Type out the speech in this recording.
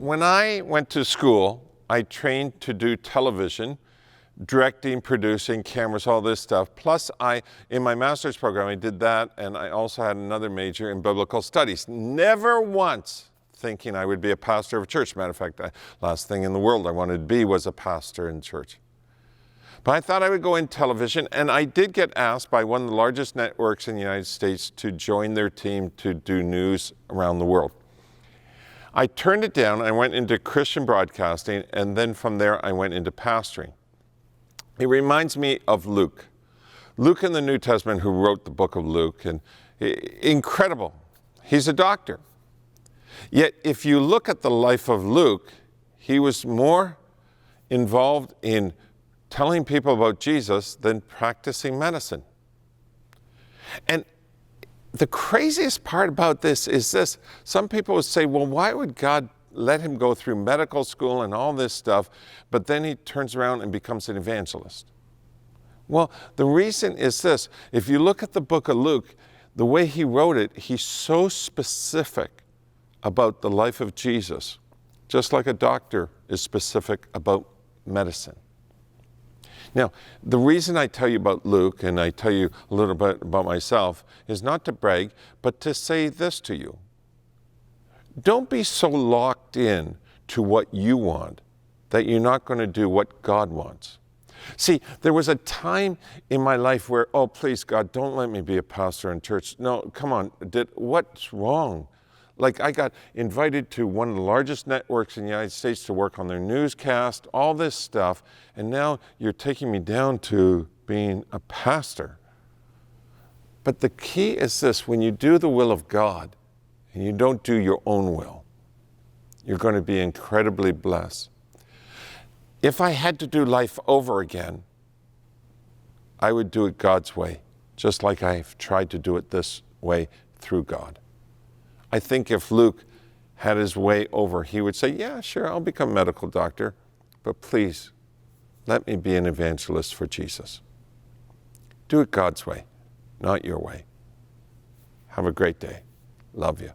when I went to school, I trained to do television, directing, producing, cameras, all this stuff. Plus, in my master's program, I did that, and I also had another major in biblical studies. Never once thinking I would be a pastor of a church. Matter of fact, the last thing in the world I wanted to be was a pastor in church. But I thought I would go in television, and I did get asked by one of the largest networks in the United States to join their team to do news around the world. I turned it down. I went into Christian broadcasting, and then from there I went into pastoring. It reminds me of Luke. Luke in the New Testament, who wrote the book of Luke, and incredible. He's a doctor. Yet if you look at the life of Luke, he was more involved in telling people about Jesus than practicing medicine. And the craziest part about this is this. Some people would say, well, why would God let him go through medical school and all this stuff, but then he turns around and becomes an evangelist? Well, the reason is this. If you look at the book of Luke, the way he wrote it, he's so specific about the life of Jesus, just like a doctor is specific about medicine. Now, the reason I tell you about Luke, and I tell you a little bit about myself, is not to brag, but to say this to you. Don't be so locked in to what you want that you're not going to do what God wants. See, there was a time in my life where, oh, please, God, don't let me be a pastor in church. No, come on, what's wrong? Like, I got invited to one of the largest networks in the United States to work on their newscast, all this stuff, and now you're taking me down to being a pastor. But the key is this: when you do the will of God and you don't do your own will, you're going to be incredibly blessed. If I had to do life over again, I would do it God's way, just like I've tried to do it this way through God. I think if Luke had his way over, he would say, yeah, sure, I'll become a medical doctor, but please, let me be an evangelist for Jesus. Do it God's way, not your way. Have a great day. Love you.